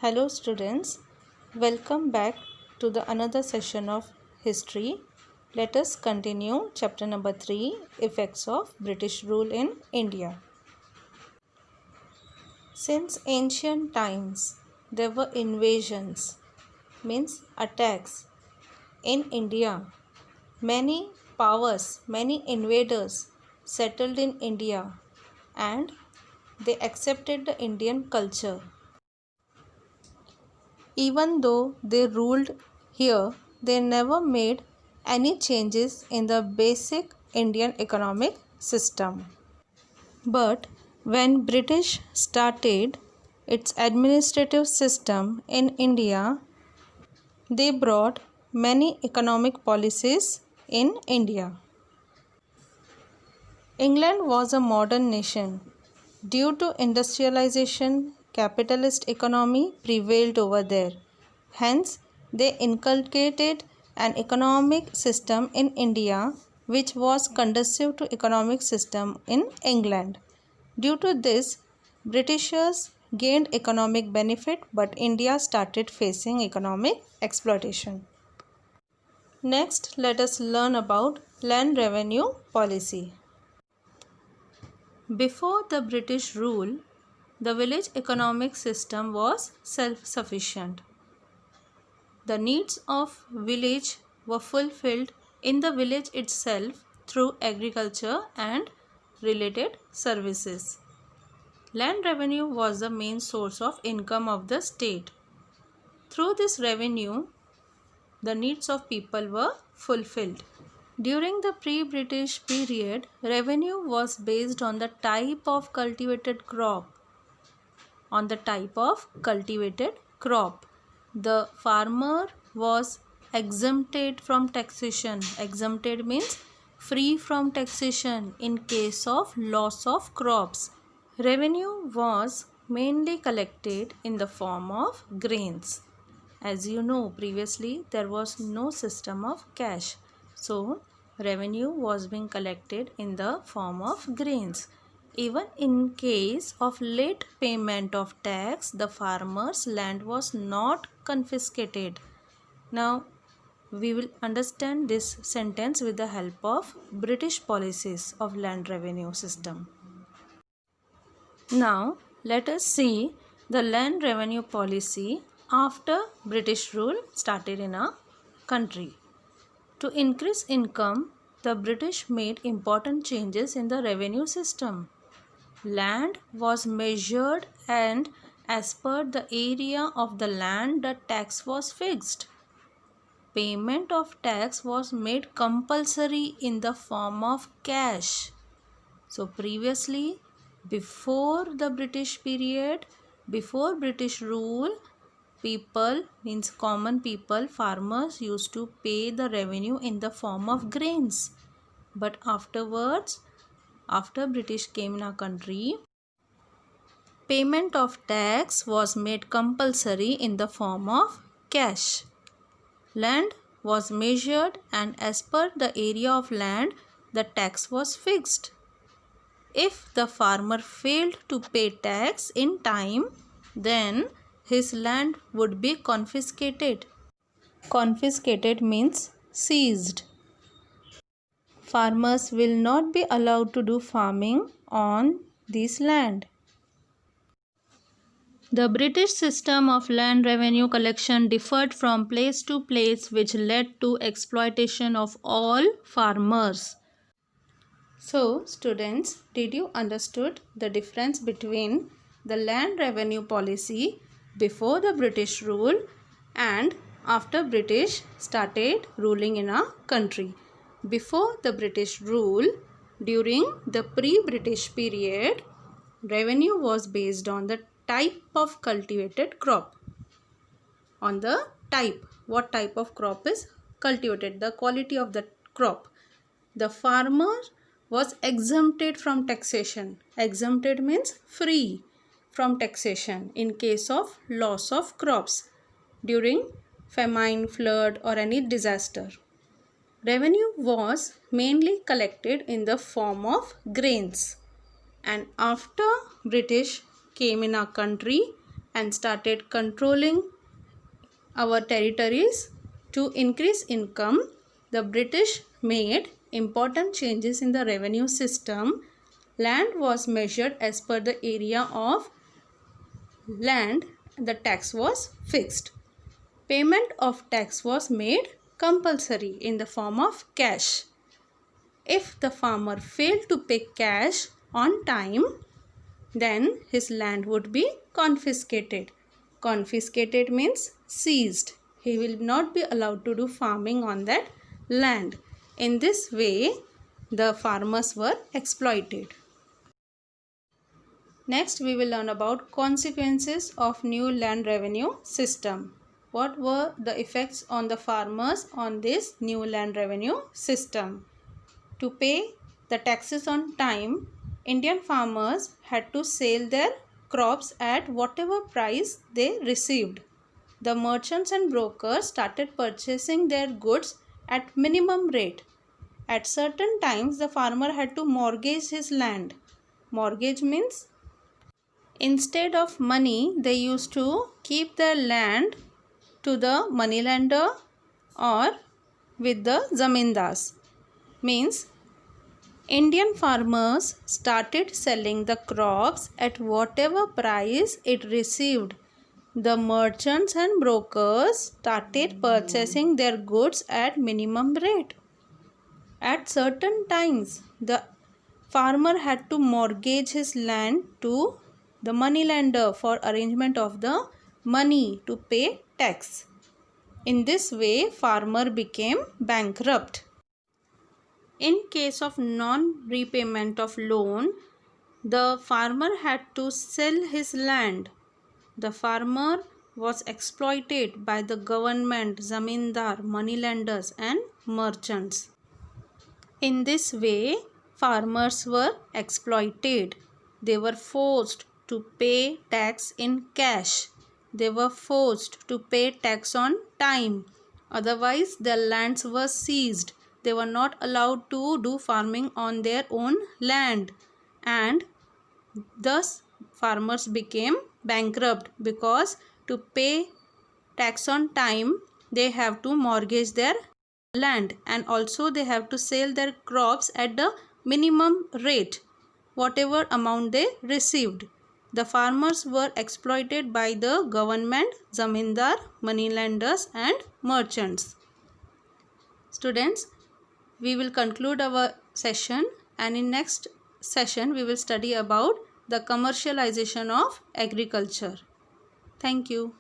Hello students, welcome back to the another session of history. Let us continue chapter number 3, effects of British rule in India. Since ancient times there were invasions, means attacks in India. Many powers, many invaders settled in India and they accepted the Indian culture. Even though they ruled here, they never made any changes in the basic Indian economic system. But when British started its administrative system in India, they brought many economic policies in India. England was a modern nation. Due to industrialization, capitalist economy prevailed over there. Hence, they inculcated an economic system in India which was conducive to economic system in England. Due to this, Britishers gained economic benefit, but India started facing economic exploitation. Next, let us learn about land revenue policy. Before the British rule, the village economic system was self-sufficient. The needs of village were fulfilled in the village itself through agriculture and related services. Land revenue was the main source of income of the state. Through this revenue, the needs of people were fulfilled. During the pre-British period, revenue was based on the type of cultivated crop. The farmer was exempted from taxation. Exempted means free from taxation in case of loss of crops. Revenue was mainly collected in the form of grains. As you know, previously there was no system of cash. So, revenue was being collected in the form of grains. Even in case of late payment of tax, the farmer's land was not confiscated. Now, we will understand this sentence with the help of British policies of land revenue system. Now, let us see the land revenue policy after British rule started in our country. To increase income, the British made important changes in the revenue system. Land was measured and as per the area of the land, the tax was fixed. Payment of tax was made compulsory in the form of cash. So previously, before the British period, before British rule, people, means common people, farmers used to pay the revenue in the form of grains. But afterwards, after British came in our country, payment of tax was made compulsory in the form of cash. Land was measured and as per the area of land, the tax was fixed. If the farmer failed to pay tax in time, then his land would be confiscated. Confiscated means seized. Farmers will not be allowed to do farming on this land. The British system of land revenue collection differed from place to place, which led to exploitation of all farmers. So, students, did you understood the difference between the land revenue policy before the British rule and after British started ruling in our country? Before the British rule, during the pre-British period, revenue was based on the type of cultivated crop. On the type, what type of crop is cultivated, the quality of the crop. The farmer was exempted from taxation. Exempted means free from taxation in case of loss of crops during famine, flood or any disaster. Revenue was mainly collected in the form of grains. And after British came in our country and started controlling our territories. To increase income, the British made important changes in the revenue system. Land was measured as per the area of land. The tax was fixed. Payment of tax was made compulsory in the form of cash. If the farmer failed to pay cash on time, then his land would be confiscated. Confiscated means seized. He will not be allowed to do farming on that land. In this way, the farmers were exploited. Next, we will learn about consequences of new land revenue system. What were the effects on the farmers on this new land revenue system? To pay the taxes on time, Indian farmers had to sell their crops at whatever price they received. The merchants and brokers started purchasing their goods at minimum rate. At certain times, the farmer had to mortgage his land. Mortgage means instead of money, they used to keep their land to the moneylender or with the zamindars. Means Indian farmers started selling the crops at whatever price it received. The merchants and brokers started purchasing their goods at minimum rate. At certain times, the farmer had to mortgage his land to the moneylender for arrangement of the money to pay tax. In this way, farmer became bankrupt. In case of non-repayment of loan, the farmer had to sell his land. The farmer was exploited by the government, zamindar, moneylenders and merchants. In this way, farmers were exploited. They were forced to pay tax in cash. They were forced to pay tax on time. Otherwise, their lands were seized. They were not allowed to do farming on their own land, and thus farmers became bankrupt because to pay tax on time they have to mortgage their land, and also they have to sell their crops at the minimum rate, whatever amount they received. The farmers were exploited by the government, zamindar, moneylenders and merchants. Students, we will conclude our session, and in next session we will study about the commercialization of agriculture. Thank you.